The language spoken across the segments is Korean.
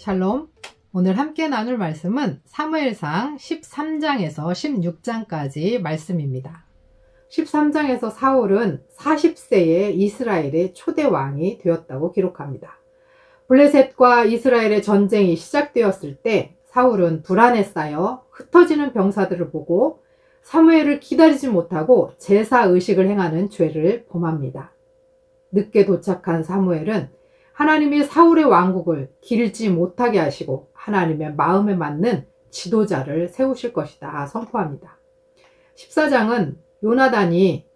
샬롬. 오늘 함께 나눌 말씀은 사무엘상 13장에서 16장까지 말씀입니다. 13장에서 사울은 40세에 이스라엘의 초대 왕이 되었다고 기록합니다. 블레셋과 이스라엘의 전쟁이 시작되었을 때 사울은 불안에 쌓여 흩어지는 병사들을 보고 사무엘을 기다리지 못하고 제사의식을 행하는 죄를 범합니다. 늦게 도착한 사무엘은 하나님이 사울의 왕국을 길지 못하게 하시고 하나님의 마음에 맞는 지도자를 세우실 것이다 선포합니다. 14장은 요나단이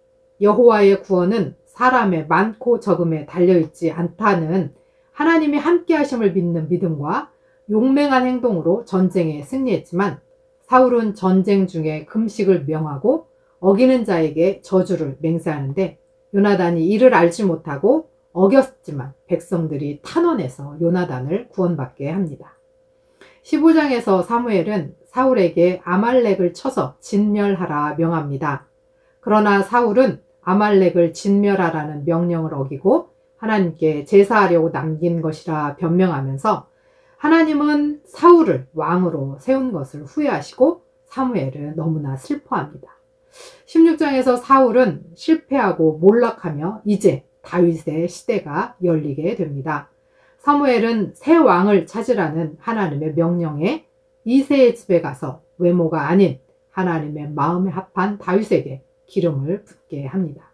여호와의 구원은 사람의 많고 적음에 달려있지 않다는 하나님이 함께 하심을 믿는 믿음과 용맹한 행동으로 전쟁에 승리했지만 사울은 전쟁 중에 금식을 명하고 어기는 자에게 저주를 맹세하는데 요나단이 이를 알지 못하고 어겼지만 백성들이 탄원해서 요나단을 구원받게 합니다. 15장에서 사무엘은 사울에게 아말렉을 쳐서 진멸하라 명합니다. 그러나 사울은 아말렉을 진멸하라는 명령을 어기고 하나님께 제사하려고 남긴 것이라 변명하면서 하나님은 사울을 왕으로 세운 것을 후회하시고 사무엘은 너무나 슬퍼합니다. 16장에서 사울은 실패하고 몰락하며 이제 다윗의 시대가 열리게 됩니다. 사무엘은 새 왕을 찾으라는 하나님의 명령에 이새의 집에 가서 외모가 아닌 하나님의 마음에 합한 다윗에게 기름을 붓게 합니다.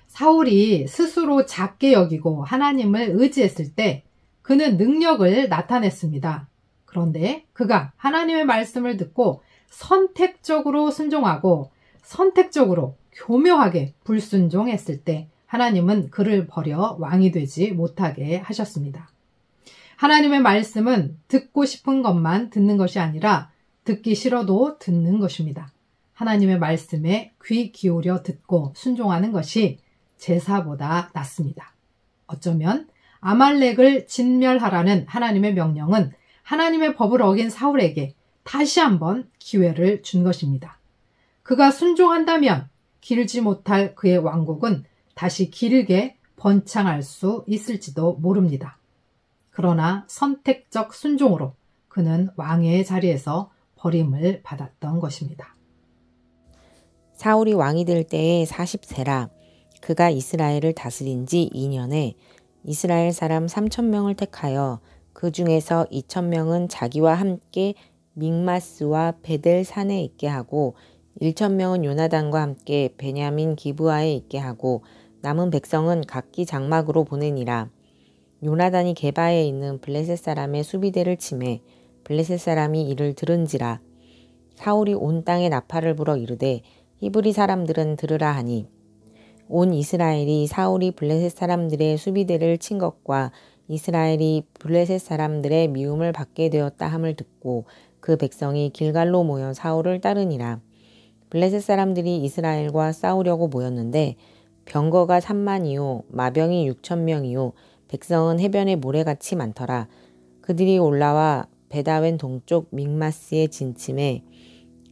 사울이 스스로 작게 여기고 하나님을 의지했을 때 그는 능력을 나타냈습니다. 그런데 그가 하나님의 말씀을 듣고 선택적으로 순종하고 선택적으로 교묘하게 불순종했을 때 하나님은 그를 버려 왕이 되지 못하게 하셨습니다. 하나님의 말씀은 듣고 싶은 것만 듣는 것이 아니라 듣기 싫어도 듣는 것입니다. 하나님의 말씀에 귀 기울여 듣고 순종하는 것이 제사보다 낫습니다. 어쩌면 아말렉을 진멸하라는 하나님의 명령은 하나님의 법을 어긴 사울에게 다시 한번 기회를 준 것입니다. 그가 순종한다면 길지 못할 그의 왕국은 다시 길게 번창할 수 있을지도 모릅니다. 그러나 선택적 순종으로 그는 왕의 자리에서 버림을 받았던 것입니다. 사울이 왕이 될 때에 40세라 그가 이스라엘을 다스린 지 2년에 이스라엘 사람 3,000명을 택하여 그 중에서 2,000명은 자기와 함께 믹마스와 베델 산에 있게 하고 1,000명은 요나단과 함께 베냐민 기브아에 있게 하고 남은 백성은 각기 장막으로 보내니라. 요나단이 게바에 있는 블레셋 사람의 수비대를 치매 블레셋 사람이 이를 들은지라. 사울이 온 땅에 나팔을 불어 이르되 히브리 사람들은 들으라 하니 온 이스라엘이 사울이 블레셋 사람들의 수비대를 친 것과 이스라엘이 블레셋 사람들의 미움을 받게 되었다 함을 듣고 그 백성이 길갈로 모여 사울을 따르니라. 블레셋 사람들이 이스라엘과 싸우려고 모였는데 병거가 3만이요 마병이 6,000명이요 백성은 해변의 모래같이 많더라. 그들이 올라와 베다웬 동쪽 믹마스에 진침해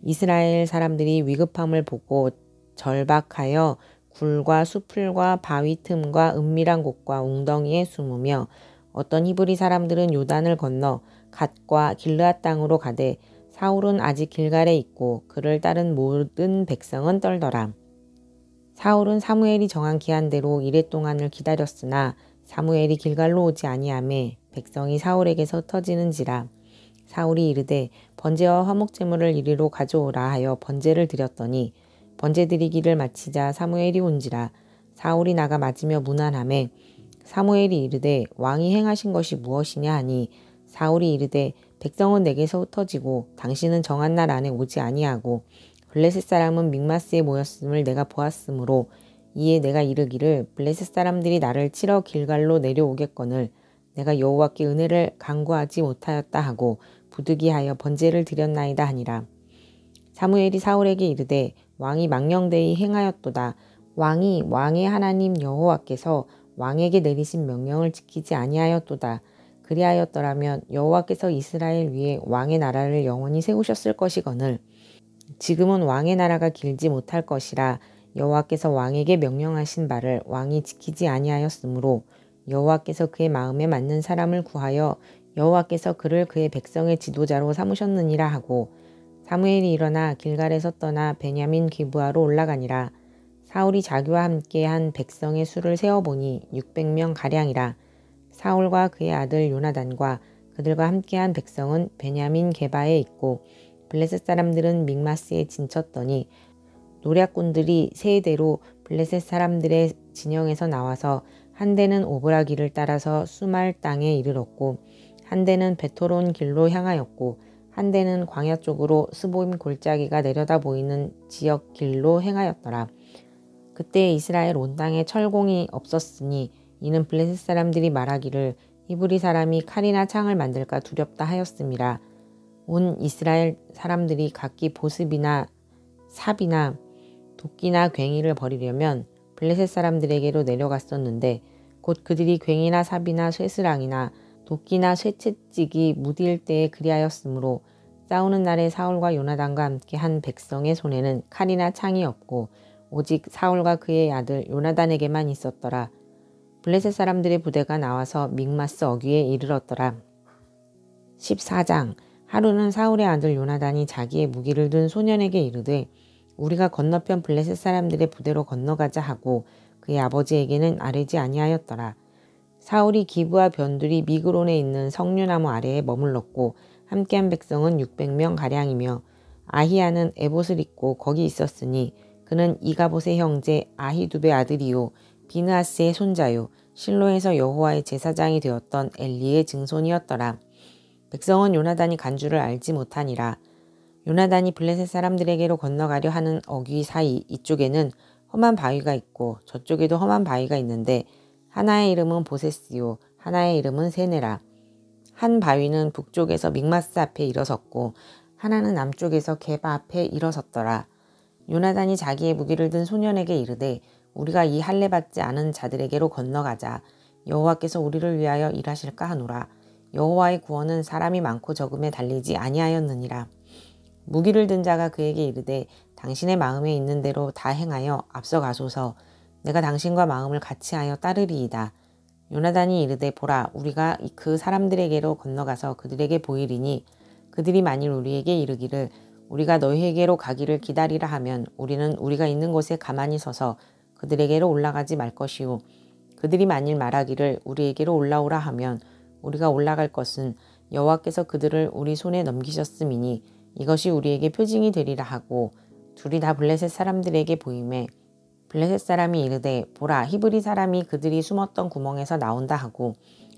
이스라엘 사람들이 위급함을 보고 절박하여 굴과 수풀과 바위 틈과 은밀한 곳과 웅덩이에 숨으며 어떤 히브리 사람들은 요단을 건너 갓과 길르앗 땅으로 가되 사울은 아직 길갈에 있고 그를 따른 모든 백성은 떨더라. 사울은 사무엘이 정한 기한대로 이랫동안을 기다렸으나 사무엘이 길갈로 오지 아니하매 백성이 사울에게서 터지는지라. 사울이 이르되 번제와 화목제물을 이리로 가져오라 하여 번제를 드렸더니 번제 드리기를 마치자 사무엘이 온지라. 사울이 나가 맞으며 문안하매 사무엘이 이르되 왕이 행하신 것이 무엇이냐 하니 사울이 이르되 백성은 내게서 흩어지고 당신은 정한 날 안에 오지 아니하고 블레셋 사람은 믹마스에 모였음을 내가 보았으므로 이에 내가 이르기를 블레셋 사람들이 나를 치러 길갈로 내려오겠거늘 내가 여호와께 은혜를 간구하지 못하였다 하고 부득이하여 번제를 드렸나이다 하니라. 사무엘이 사울에게 이르되 왕이 망령되이 행하였도다. 왕이 왕의 하나님 여호와께서 왕에게 내리신 명령을 지키지 아니하였도다. 그리하였더라면 여호와께서 이스라엘 위에 왕의 나라를 영원히 세우셨을 것이거늘 지금은 왕의 나라가 길지 못할 것이라. 여호와께서 왕에게 명령하신 바를 왕이 지키지 아니하였으므로 여호와께서 그의 마음에 맞는 사람을 구하여 여호와께서 그를 그의 백성의 지도자로 삼으셨느니라 하고 사무엘이 일어나 길갈에서 떠나 베냐민 기브아로 올라가니라. 사울이 자기와 함께 한 백성의 수를 세어보니 600명 가량이라. 사울과 그의 아들 요나단과 그들과 함께한 백성은 베냐민 게바에 있고 블레셋 사람들은 믹마스에 진쳤더니 노략군들이 세 대로 블레셋 사람들의 진영에서 나와서 한 대는 오브라 길을 따라서 수말 땅에 이르렀고 한 대는 베토론 길로 향하였고 한 대는 광야 쪽으로 스보임 골짜기가 내려다 보이는 지역 길로 행하였더라. 그때 이스라엘 온 땅에 철공이 없었으니 이는 블레셋 사람들이 말하기를 히브리 사람이 칼이나 창을 만들까 두렵다 하였음이라. 온 이스라엘 사람들이 각기 보습이나 삽이나 도끼나 괭이를 버리려면 블레셋 사람들에게로 내려갔었는데 곧 그들이 괭이나 삽이나 쇠스랑이나 도끼나 쇠채찍이 무디일 때에 그리하였으므로 싸우는 날에 사울과 요나단과 함께 한 백성의 손에는 칼이나 창이 없고 오직 사울과 그의 아들 요나단에게만 있었더라. 블레셋 사람들의 부대가 나와서 믹마스 어귀에 이르렀더라. 14장. 하루는 사울의 아들 요나단이 자기의 무기를 든 소년에게 이르되 우리가 건너편 블레셋 사람들의 부대로 건너가자 하고 그의 아버지에게는 아뢰지 아니하였더라. 사울이 기브와 변두리 미그론에 있는 석류나무 아래에 머물렀고 함께한 백성은 600명 가량이며 아히야는 에봇을 입고 거기 있었으니 그는 이가봇의 형제 아히두베 아들이요 비느하스의 손자요 실로에서 여호와의 제사장이 되었던 엘리의 증손이었더라. 백성은 요나단이 간 줄을 알지 못하니라. 요나단이 블레셋 사람들에게로 건너가려 하는 어귀 사이 이쪽에는 험한 바위가 있고 저쪽에도 험한 바위가 있는데 하나의 이름은 보세스요 하나의 이름은 세네라. 한 바위는 북쪽에서 믹마스 앞에 일어섰고 하나는 남쪽에서 게바 앞에 일어섰더라. 요나단이 자기의 무기를 든 소년에게 이르되 우리가 이 할례 받지 않은 자들에게로 건너가자. 여호와께서 우리를 위하여 일하실까 하노라. 여호와의 구원은 사람이 많고 적음에 달리지 아니하였느니라. 무기를 든 자가 그에게 이르되 당신의 마음에 있는 대로 다 행하여 앞서가소서. 내가 당신과 마음을 같이하여 따르리이다. 요나단이 이르되 보라 우리가 그 사람들에게로 건너가서 그들에게 보이리니 그들이 만일 우리에게 이르기를 우리가 너희에게로 가기를 기다리라 하면 우리는 우리가 있는 곳에 가만히 서서 그들에게로 올라가지 말 것이요 그들이 만일 말하기를 우리에게로 올라오라 하면 우리가 올라갈 것은 여호와께서 그들을 우리 손에 넘기셨음이니 이것이 우리에게 표징이 되리라 하고 둘이 다 블레셋 사람들에게 보이매 블레셋 사람이 이르되 보라 히브리 사람이 그들이 숨었던 구멍에서 나온다 하고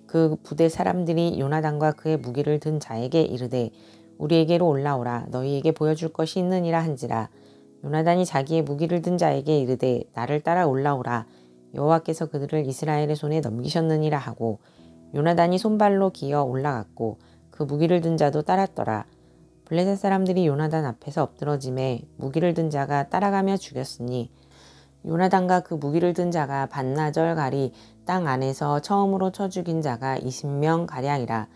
그 부대 사람들이 요나단과 그의 무기를 든 자에게 이르되 우리에게로 올라오라 너희에게 보여줄 것이 있느니라 한지라. 요나단이 자기의 무기를 든 자에게 이르되 나를 따라 올라오라 여호와께서 그들을 이스라엘의 손에 넘기셨느니라 하고 요나단이 손발로 기어 올라갔고 그 무기를 든 자도 따랐더라. 블레셋 사람들이 요나단 앞에서 엎드러짐에 무기를 든 자가 따라가며 죽였으니 요나단과 그 무기를 든 자가 반나절 가리 땅 안에서 처음으로 쳐 죽인 자가 20명 가량이라.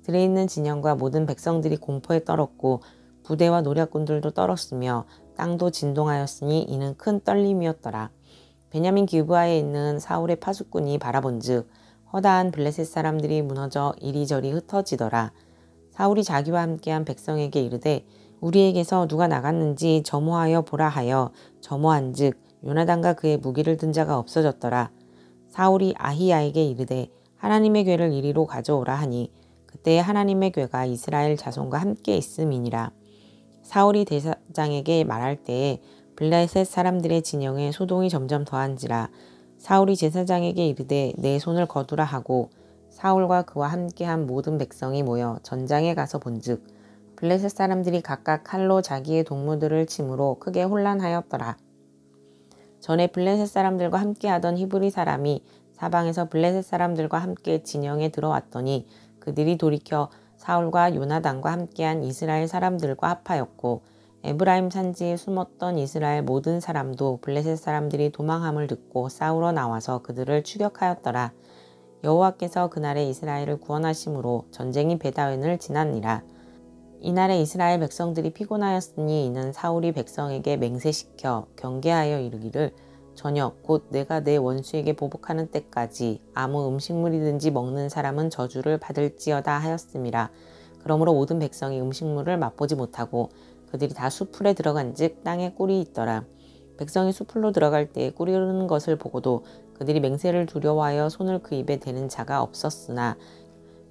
들에 있는 진영과 모든 백성들이 공포에 떨었고 부대와 노략군들도 떨었으며 땅도 진동하였으니 이는 큰 떨림이었더라. 베냐민 기브아에 있는 사울의 파수꾼이 바라본즉 허다한 블레셋 사람들이 무너져 이리저리 흩어지더라. 사울이 자기와 함께한 백성에게 이르되 우리에게서 누가 나갔는지 점호하여 보라 하여 점호한즉 요나단과 그의 무기를 든 자가 없어졌더라. 사울이 아히야에게 이르되 하나님의 궤를 이리로 가져오라 하니 그때 하나님의 궤가 이스라엘 자손과 함께 있음이니라. 사울이 대사장에게 말할 때에 블레셋 사람들의 진영에 소동이 점점 더한지라. 사울이 제사장에게 이르되 내 손을 거두라 하고 사울과 그와 함께한 모든 백성이 모여 전장에 가서 본즉 블레셋 사람들이 각각 칼로 자기의 동무들을 침으로 크게 혼란하였더라. 전에 블레셋 사람들과 함께하던 히브리 사람이 사방에서 블레셋 사람들과 함께 진영에 들어왔더니 그들이 돌이켜 사울과 요나단과 함께한 이스라엘 사람들과 합하였고 에브라임 산지에 숨었던 이스라엘 모든 사람도 블레셋 사람들이 도망함을 듣고 싸우러 나와서 그들을 추격하였더라. 여호와께서 그날에 이스라엘을 구원하심으로 전쟁이 베다웬을 지났니라. 이날에 이스라엘 백성들이 피곤하였으니 이는 사울이 백성에게 맹세시켜 경계하여 이르기를 저녁 곧 내가 내 원수에게 보복하는 때까지 아무 음식물이든지 먹는 사람은 저주를 받을지어다 하였음이라. 그러므로 모든 백성이 음식물을 맛보지 못하고 그들이 다 수풀에 들어간즉 땅에 꿀이 있더라. 백성이 수풀로 들어갈 때에 꿀이 흐르는 것을 보고도 그들이 맹세를 두려워하여 손을 그 입에 대는 자가 없었으나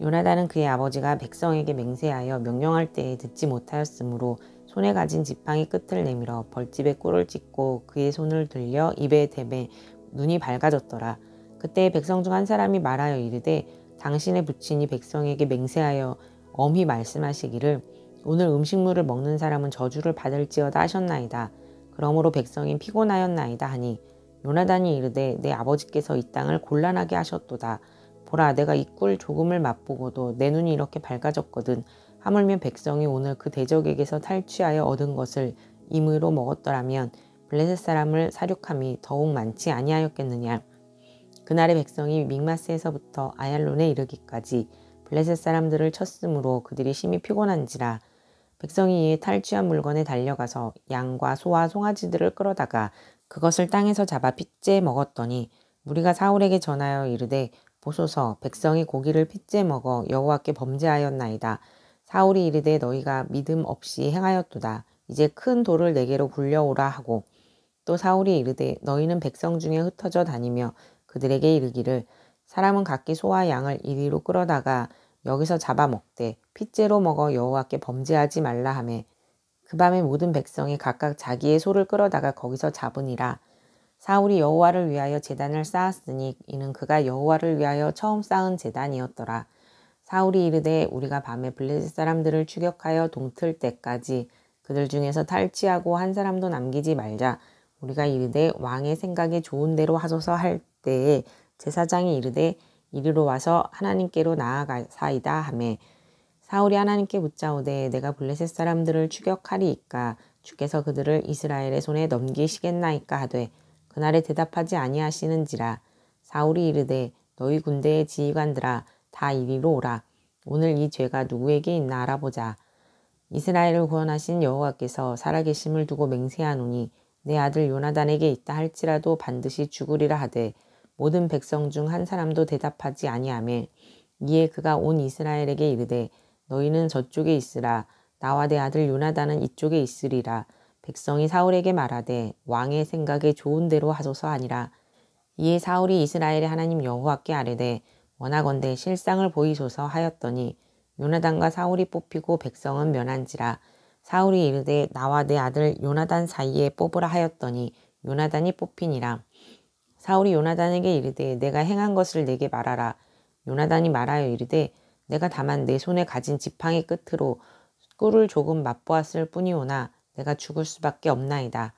요나단은 그의 아버지가 백성에게 맹세하여 명령할 때에 듣지 못하였으므로 손에 가진 지팡이 끝을 내밀어 벌집에 꿀을 찍고 그의 손을 들려 입에 대매 눈이 밝아졌더라. 그때 백성 중 한 사람이 말하여 이르되 당신의 부친이 백성에게 맹세하여 엄히 말씀하시기를 오늘 음식물을 먹는 사람은 저주를 받을지어다 하셨나이다. 그러므로 백성이 피곤하였나이다 하니 요나단이 이르되 내 아버지께서 이 땅을 곤란하게 하셨도다. 보라 내가 이 꿀 조금을 맛보고도 내 눈이 이렇게 밝아졌거든. 하물며 백성이 오늘 그 대적에게서 탈취하여 얻은 것을 임의로 먹었더라면 블레셋 사람을 사륙함이 더욱 많지 아니하였겠느냐. 그날의 백성이 믹마스에서부터 아얄론에 이르기까지 블레셋 사람들을 쳤으므로 그들이 심히 피곤한지라. 백성이 이에 탈취한 물건에 달려가서 양과 소와 송아지들을 끌어다가 그것을 땅에서 잡아 핏째 먹었더니 무리가 사울에게 전하여 이르되 보소서 백성이 고기를 핏째 먹어 여호와께 범죄하였나이다. 사울이 이르되 너희가 믿음 없이 행하였도다. 이제 큰 돌을 내게로 굴려오라 하고 또 사울이 이르되 너희는 백성 중에 흩어져 다니며 그들에게 이르기를 사람은 각기 소와 양을 이리로 끌어다가 여기서 잡아먹되 핏째로 먹어 여호와께 범죄하지 말라 하매 그 밤에 모든 백성이 각각 자기의 소를 끌어다가 거기서 잡으니라. 사울이 여호와를 위하여 제단을 쌓았으니 이는 그가 여호와를 위하여 처음 쌓은 제단이었더라. 사울이 이르되 우리가 밤에 블레셋 사람들을 추격하여 동틀 때까지 그들 중에서 탈취하고 한 사람도 남기지 말자. 우리가 이르되 왕의 생각에 좋은 대로 하소서 할 때에 제사장이 이르되 이리로 와서 하나님께로 나아가사이다 하매 사울이 하나님께 묻자오되 내가 블레셋 사람들을 추격하리이까 주께서 그들을 이스라엘의 손에 넘기시겠나이까 하되 그날에 대답하지 아니하시는지라. 사울이 이르되 너희 군대의 지휘관들아 다 이리로 오라. 오늘 이 죄가 누구에게 있나 알아보자. 이스라엘을 구원하신 여호와께서 살아계심을 두고 맹세하노니 내 아들 요나단에게 있다 할지라도 반드시 죽으리라 하되 모든 백성 중 한 사람도 대답하지 아니하매 이에 그가 온 이스라엘에게 이르되 너희는 저쪽에 있으라. 나와 내 아들 요나단은 이쪽에 있으리라. 백성이 사울에게 말하되 왕의 생각에 좋은 대로 하소서 하니라. 이에 사울이 이스라엘의 하나님 여호와께 아뢰되 원하건대 실상을 보이소서 하였더니 요나단과 사울이 뽑히고 백성은 면한지라. 사울이 이르되 나와 내 아들 요나단 사이에 뽑으라 하였더니 요나단이 뽑히니라. 사울이 요나단에게 이르되 내가 행한 것을 내게 말하라. 요나단이 말하여 이르되 내가 다만 내 손에 가진 지팡이 끝으로 꿀을 조금 맛보았을 뿐이오나 내가 죽을 수밖에 없나이다.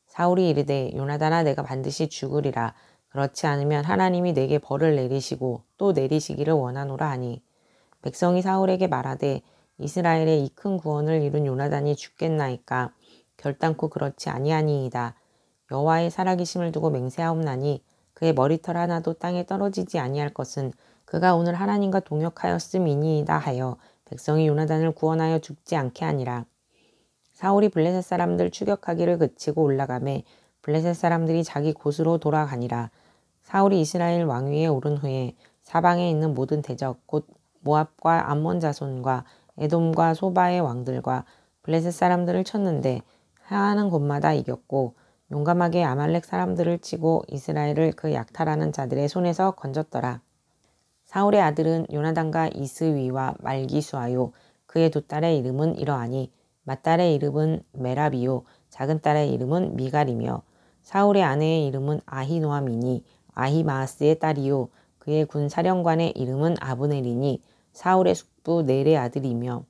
사울이 이르되 요나단아 내가 반드시 죽으리라. 그렇지 않으면 하나님이 내게 벌을 내리시고 또 내리시기를 원하노라 하니 백성이 사울에게 말하되 이스라엘의 이 큰 구원을 이룬 요나단이 죽겠나이까 결단코 그렇지 아니하니이다. 여호와의 살아계심을 두고 맹세하옵나니 그의 머리털 하나도 땅에 떨어지지 아니할 것은 그가 오늘 하나님과 동역하였음이니이다 하여 백성이 요나단을 구원하여 죽지 않게 하니라. 사울이 블레셋 사람들 추격하기를 그치고 올라가매 블레셋 사람들이 자기 곳으로 돌아가니라. 사울이 이스라엘 왕위에 오른 후에 사방에 있는 모든 대적 곧 모압과 암몬 자손과 에돔과 소바의 왕들과 블레셋 사람들을 쳤는데 향하는 곳마다 이겼고 용감하게 아말렉 사람들을 치고 이스라엘을 그 약탈하는 자들의 손에서 건졌더라. 사울의 아들은 요나단과 이스위와 말기수아요. 그의 두 딸의 이름은 이러하니 맏딸의 이름은 메라비요 작은 딸의 이름은 미갈이며 사울의 아내의 이름은 아히노아미니 아히마아스의 딸이요 그의 군 사령관의 이름은 아브넬이니 사울의 숙부 넬의 아들이며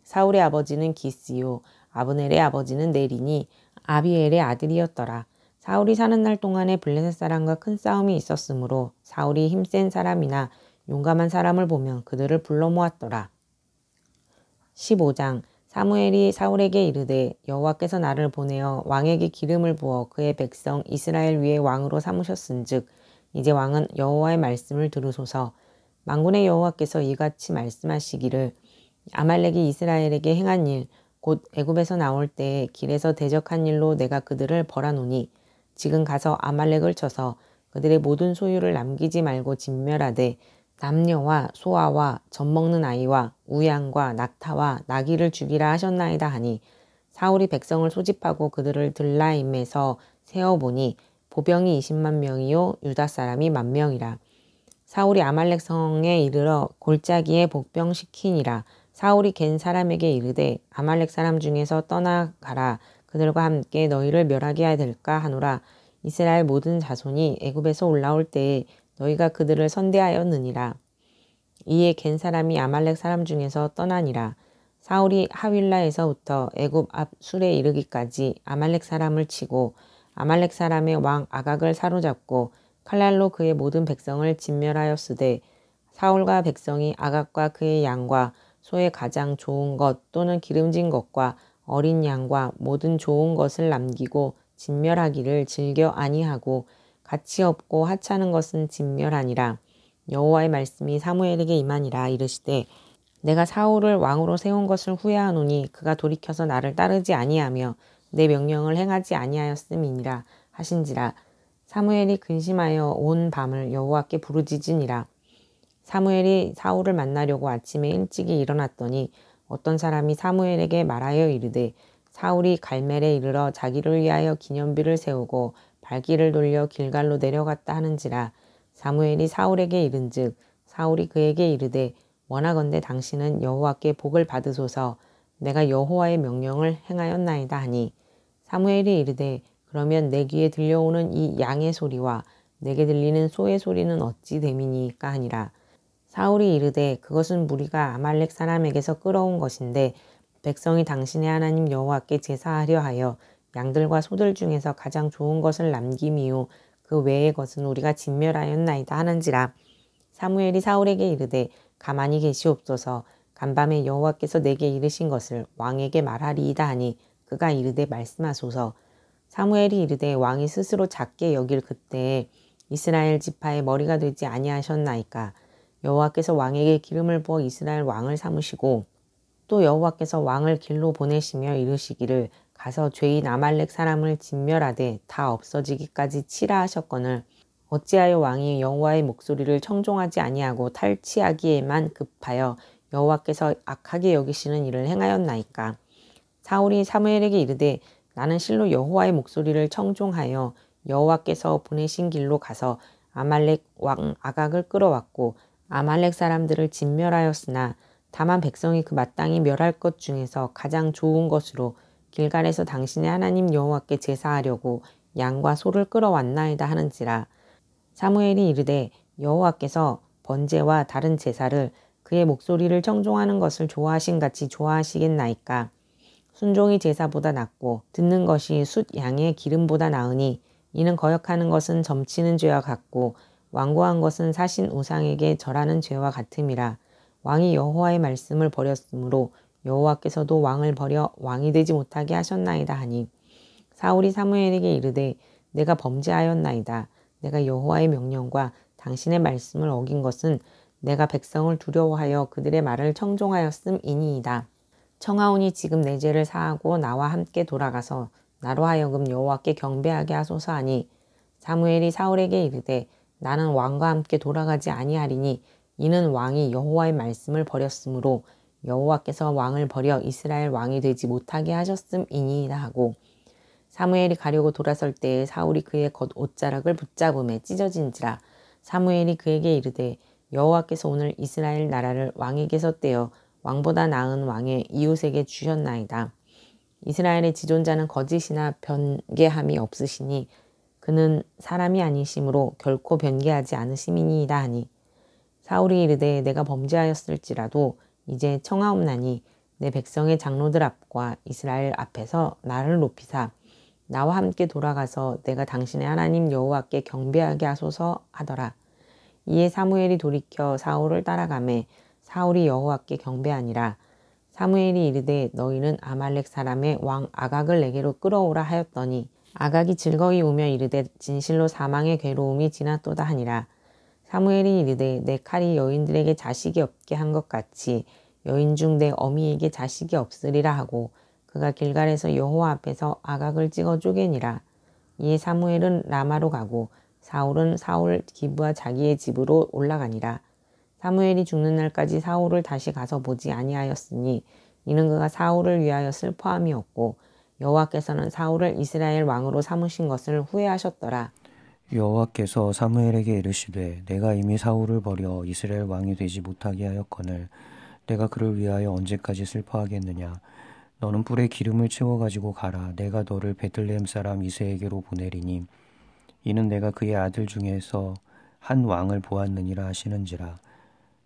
사울의 아버지는 기스요 아브넬의 아버지는 넬이니 아비엘의 아들이었더라. 사울이 사는 날 동안에 블레셋 사람과 큰 싸움이 있었으므로 사울이 힘센 사람이나 용감한 사람을 보면 그들을 불러 모았더라. 15장 사무엘이 사울에게 이르되 여호와께서 나를 보내어 왕에게 기름을 부어 그의 백성 이스라엘 위에 왕으로 삼으셨은즉 이제 왕은 여호와의 말씀을 들으소서. 만군의 여호와께서 이같이 말씀하시기를 아말렉이 이스라엘에게 행한 일 곧 애굽에서 나올 때에 길에서 대적한 일로 내가 그들을 벌하노니 지금 가서 아말렉을 쳐서 그들의 모든 소유를 남기지 말고 진멸하되 남녀와 소아와 젖먹는 아이와 우양과 낙타와 나귀를 죽이라 하셨나이다 하니 사울이 백성을 소집하고 그들을 들라임에서 세어보니 보병이 20만 명이요 유다 사람이 10,000명이라. 사울이 아말렉 성에 이르러 골짜기에 복병시키니라. 사울이 겐 사람에게 이르되 아말렉 사람 중에서 떠나가라. 그들과 함께 너희를 멸하게 해야 될까 하노라. 이스라엘 모든 자손이 애굽에서 올라올 때에 너희가 그들을 선대하였느니라. 이에 겐 사람이 아말렉 사람 중에서 떠나니라. 사울이 하윌라에서부터 애굽 앞 술에 이르기까지 아말렉 사람을 치고 아말렉 사람의 왕 아각을 사로잡고 칼날로 그의 모든 백성을 진멸하였으되 사울과 백성이 아각과 그의 양과 소의 가장 좋은 것 또는 기름진 것과 어린 양과 모든 좋은 것을 남기고 진멸하기를 즐겨 아니하고 가치 없고 하찮은 것은 진멸하니라. 여호와의 말씀이 사무엘에게 임하니라. 이르시되 내가 사울을 왕으로 세운 것을 후회하노니 그가 돌이켜서 나를 따르지 아니하며 내 명령을 행하지 아니하였음이니라 하신지라. 사무엘이 근심하여 온 밤을 여호와께 부르짖으니라. 사무엘이 사울을 만나려고 아침에 일찍이 일어났더니 어떤 사람이 사무엘에게 말하여 이르되 사울이 갈멜에 이르러 자기를 위하여 기념비를 세우고 발길을 돌려 길갈로 내려갔다 하는지라. 사무엘이 사울에게 이른즉 사울이 그에게 이르되 원하건대 당신은 여호와께 복을 받으소서. 내가 여호와의 명령을 행하였나이다 하니 사무엘이 이르되 그러면 내 귀에 들려오는 이 양의 소리와 내게 들리는 소의 소리는 어찌 됨이니까 하니라. 사울이 이르되 그것은 무리가 아말렉 사람에게서 끌어온 것인데 백성이 당신의 하나님 여호와께 제사하려 하여 양들과 소들 중에서 가장 좋은 것을 남김이요 그 외의 것은 우리가 진멸하였나이다 하는지라. 사무엘이 사울에게 이르되 가만히 계시옵소서. 간밤에 여호와께서 내게 이르신 것을 왕에게 말하리이다 하니 그가 이르되 말씀하소서. 사무엘이 이르되 왕이 스스로 작게 여길 그때에 이스라엘 지파의 머리가 되지 아니하셨나이까. 여호와께서 왕에게 기름을 부어 이스라엘 왕을 삼으시고 또 여호와께서 왕을 길로 보내시며 이르시기를 가서 죄인 아말렉 사람을 진멸하되 다 없어지기까지 치라 하셨거늘 어찌하여 왕이 여호와의 목소리를 청종하지 아니하고 탈취하기에만 급하여 여호와께서 악하게 여기시는 일을 행하였나이까. 사울이 사무엘에게 이르되 나는 실로 여호와의 목소리를 청종하여 여호와께서 보내신 길로 가서 아말렉 왕 아각을 끌어왔고 아말렉 사람들을 진멸하였으나 다만 백성이 그 마땅히 멸할 것 중에서 가장 좋은 것으로 길갈에서 당신의 하나님 여호와께 제사하려고 양과 소를 끌어왔나이다 하는지라. 사무엘이 이르되 여호와께서 번제와 다른 제사를 그의 목소리를 청종하는 것을 좋아하신 같이 좋아하시겠나이까. 순종이 제사보다 낫고 듣는 것이 숫 양의 기름보다 나으니 이는 거역하는 것은 점치는 죄와 같고 완고한 것은 사신 우상에게 절하는 죄와 같음이라. 왕이 여호와의 말씀을 버렸으므로 여호와께서도 왕을 버려 왕이 되지 못하게 하셨나이다 하니 사울이 사무엘에게 이르되 내가 범죄하였나이다. 내가 여호와의 명령과 당신의 말씀을 어긴 것은 내가 백성을 두려워하여 그들의 말을 청종하였음이니이다. 청하오니 지금 내 죄를 사하고 나와 함께 돌아가서 나로 하여금 여호와께 경배하게 하소서 하니 사무엘이 사울에게 이르되 나는 왕과 함께 돌아가지 아니하리니 이는 왕이 여호와의 말씀을 버렸으므로 여호와께서 왕을 버려 이스라엘 왕이 되지 못하게 하셨음이니이다 하고 사무엘이 가려고 돌아설 때에 사울이 그의 겉 옷자락을 붙잡음에 찢어진지라. 사무엘이 그에게 이르되 여호와께서 오늘 이스라엘 나라를 왕에게서 떼어 왕보다 나은 왕의 이웃에게 주셨나이다. 이스라엘의 지존자는 거짓이나 변개함이 없으시니 그는 사람이 아니시므로 결코 변개하지 않으심이니이다 하니 사울이 이르되 내가 범죄하였을지라도 이제 청하옵나니 내 백성의 장로들 앞과 이스라엘 앞에서 나를 높이사 나와 함께 돌아가서 내가 당신의 하나님 여호와께 경배하게 하소서 하더라. 이에 사무엘이 돌이켜 사울을 따라가매 사울이 여호와께 경배하니라. 사무엘이 이르되 너희는 아말렉 사람의 왕 아각을 내게로 끌어오라 하였더니 아각이 즐거이 오며 이르되 진실로 사망의 괴로움이 지났도다 하니라. 사무엘이 이르되 내 칼이 여인들에게 자식이 없게 한 것 같이 여인 중 내 어미에게 자식이 없으리라 하고 그가 길갈에서 여호와 앞에서 아각을 찍어 쪼개니라. 이에 사무엘은 라마로 가고 사울은 사울 기브와 자기의 집으로 올라가니라. 사무엘이 죽는 날까지 사울을 다시 가서 보지 아니하였으니 이는 그가 사울을 위하여 슬퍼함이었고 여호와께서는 사울을 이스라엘 왕으로 삼으신 것을 후회하셨더라. 여호와께서 사무엘에게 이르시되 내가 이미 사울을 버려 이스라엘 왕이 되지 못하게 하였거늘 내가 그를 위하여 언제까지 슬퍼하겠느냐. 너는 뿔에 기름을 채워 가지고 가라. 내가 너를 베들레헴 사람 이새에게로 보내리니 이는 내가 그의 아들 중에서 한 왕을 보았느니라 하시는지라.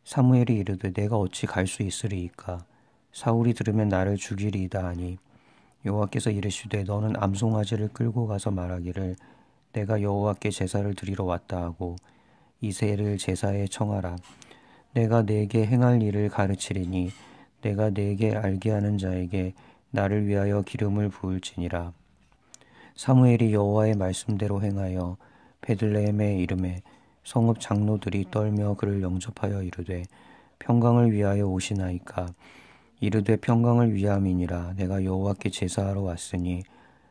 사무엘이 이르되 내가 어찌 갈 수 있으리이까. 사울이 들으면 나를 죽이리이다 하니 여호와께서 이르시되 너는 암송아지를 끌고 가서 말하기를 내가 여호와께 제사를 드리러 왔다 하고 이새를 제사에 청하라. 내가 네게 행할 일을 가르치리니 내가 네게 알게 하는 자에게 나를 위하여 기름을 부을지니라. 사무엘이 여호와의 말씀대로 행하여 베들레헴에 이르매 성읍 장로들이 떨며 그를 영접하여 이르되 평강을 위하여 오시나이까. 이르되 평강을 위함이니라. 내가 여호와께 제사하러 왔으니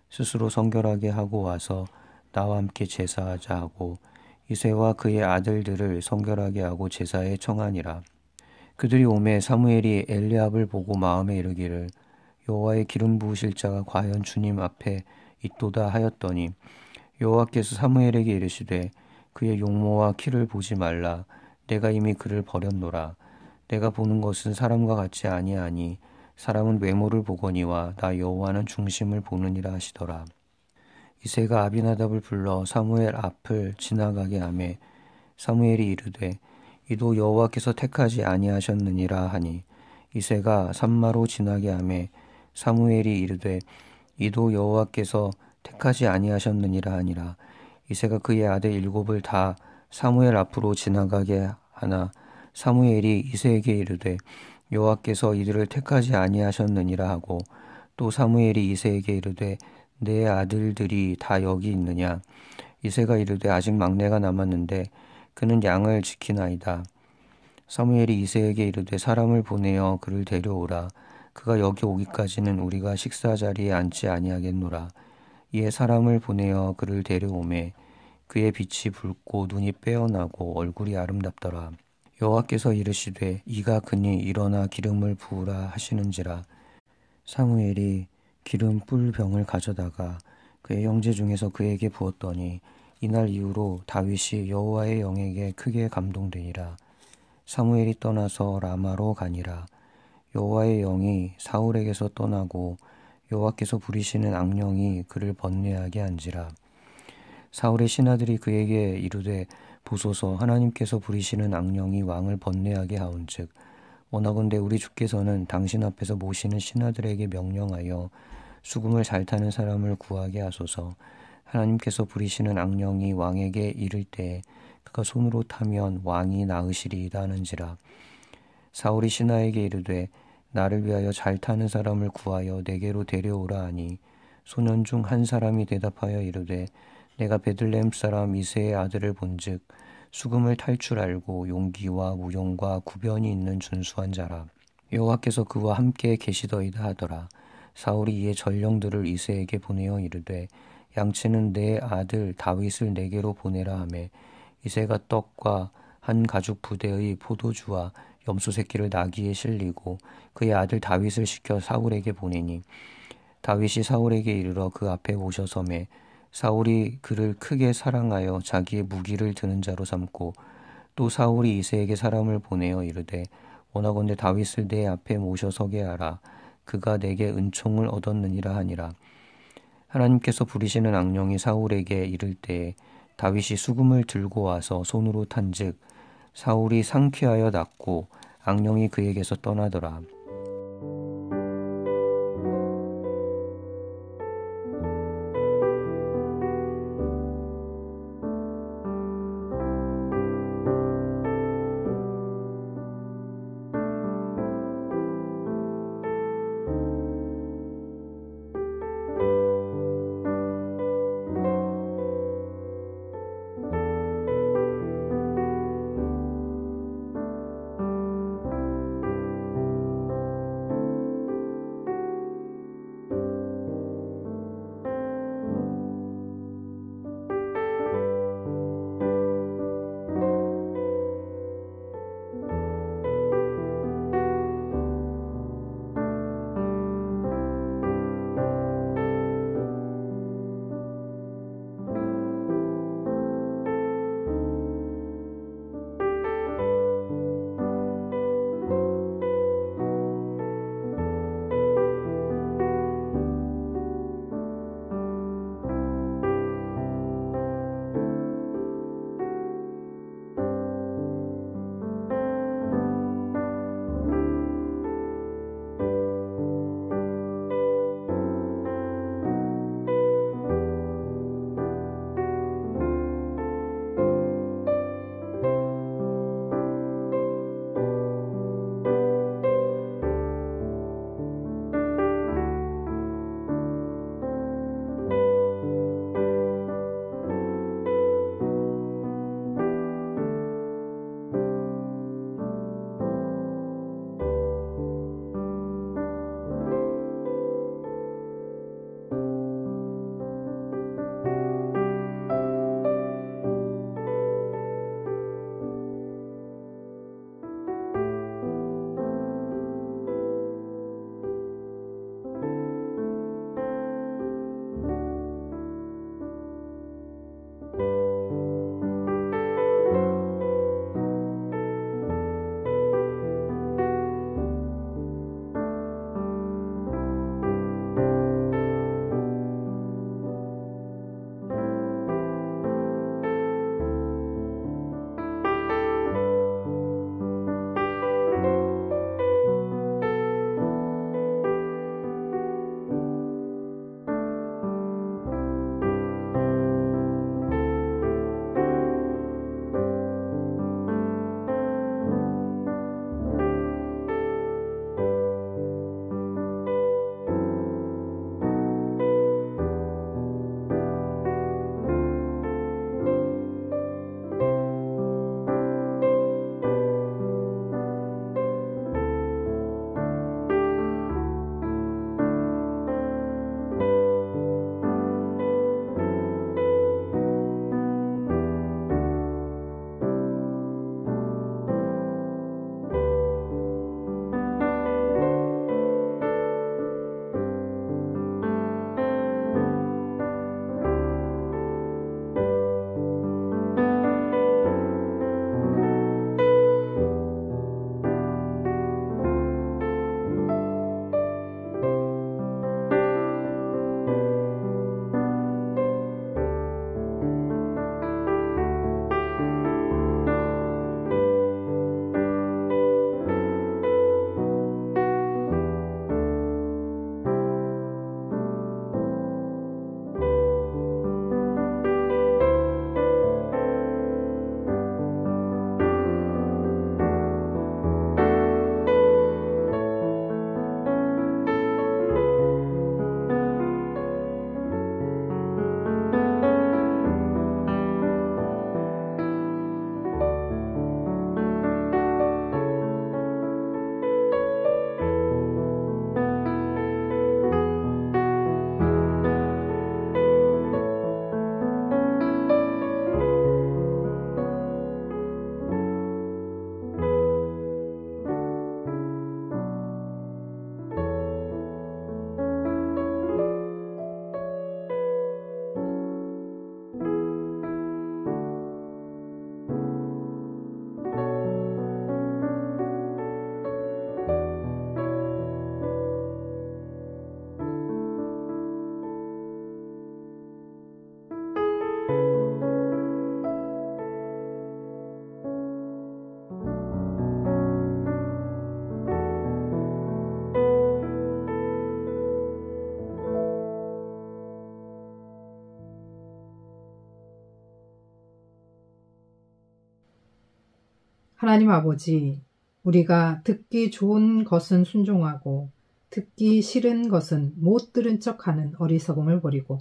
스스로 성결하게 하고 와서 나와 함께 제사하자 하고 이새와 그의 아들들을 성결하게 하고 제사에 청하니라. 그들이 오매 사무엘이 엘리압을 보고 마음에 이르기를 여호와의 기름 부으실 자가 과연 주님 앞에 있도다 하였더니 여호와께서 사무엘에게 이르시되 그의 용모와 키를 보지 말라. 내가 이미 그를 버렸노라. 내가 보는 것은 사람과 같지 아니하니 사람은 외모를 보거니와 나 여호와는 중심을 보느니라 하시더라. 이새가 아비나답을 불러 사무엘 앞을 지나가게 하매 사무엘이 이르되 이도 여호와께서 택하지 아니하셨느니라 하니 이새가 산마로 지나게 하매 사무엘이 이르되 이도 여호와께서 택하지 아니하셨느니라 하니라. 이새가 그의 아들 7을 다 사무엘 앞으로 지나가게 하나 사무엘이 이새에게 이르되 여호와께서 이들을 택하지 아니하셨느니라 하고 또 사무엘이 이새에게 이르되 내 아들들이 다 여기 있느냐. 이새가 이르되 아직 막내가 남았는데 그는 양을 지키나이다. 사무엘이 이새에게 이르되 사람을 보내어 그를 데려오라. 그가 여기 오기까지는 우리가 식사 자리에 앉지 아니하겠노라. 이에 사람을 보내어 그를 데려오매 그의 빛이 붉고 눈이 빼어나고 얼굴이 아름답더라. 여호와께서 이르시되 이가 그니 일어나 기름을 부으라 하시는지라. 사무엘이 기름 뿔병을 가져다가 그의 형제 중에서 그에게 부었더니 이날 이후로 다윗이 여호와의 영에게 크게 감동되니라. 사무엘이 떠나서 라마로 가니라. 여호와의 영이 사울에게서 떠나고 여호와께서 부리시는 악령이 그를 번뇌하게 한지라. 사울의 신하들이 그에게 이르되 보소서 하나님께서 부리시는 악령이 왕을 번뇌하게 하온즉 원하건대 우리 주께서는 당신 앞에서 모시는 신하들에게 명령하여 수금을 잘 타는 사람을 구하게 하소서. 하나님께서 부리시는 악령이 왕에게 이를 때에 그가 손으로 타면 왕이 나으시리이다 하는지라. 사울이 신하에게 이르되 나를 위하여 잘 타는 사람을 구하여 내게로 데려오라 하니 소년 중 한 사람이 대답하여 이르되 내가 베들레헴 사람 이새의 아들을 본즉 수금을 탈 줄 알고 용기와 무용과 구변이 있는 준수한 자라. 여호와께서 그와 함께 계시더이다 하더라. 사울이 이에 전령들을 이새에게 보내어 이르되 양치는 내 아들 다윗을 내게로 보내라 하매 이새가 떡과 한 가죽 부대의 포도주와 염소 새끼를 나귀에 실리고 그의 아들 다윗을 시켜 사울에게 보내니 다윗이 사울에게 이르러 그 앞에 모셔서매 사울이 그를 크게 사랑하여 자기의 무기를 드는 자로 삼고 또 사울이 이새에게 사람을 보내어 이르되 원하건대 다윗을 내 앞에 모셔서게 하라. 그가 내게 은총을 얻었느니라 하니라. 하나님께서 부리시는 악령이 사울에게 이를 때에 다윗이 수금을 들고 와서 손으로 탄즉 사울이 상쾌하여 낫고 악령이 그에게서 떠나더라. 하나님 아버지, 우리가 듣기 좋은 것은 순종하고 듣기 싫은 것은 못 들은 척하는 어리석음을 버리고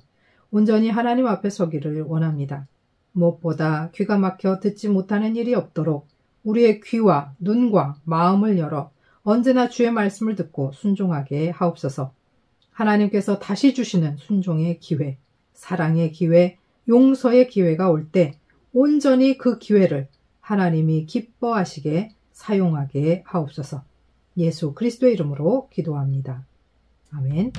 온전히 하나님 앞에 서기를 원합니다. 무엇보다 귀가 막혀 듣지 못하는 일이 없도록 우리의 귀와 눈과 마음을 열어 언제나 주의 말씀을 듣고 순종하게 하옵소서. 하나님께서 다시 주시는 순종의 기회, 사랑의 기회, 용서의 기회가 올 때 온전히 그 기회를 하나님이 기뻐하시게 사용하게 하옵소서. 예수 그리스도의 이름으로 기도합니다. 아멘.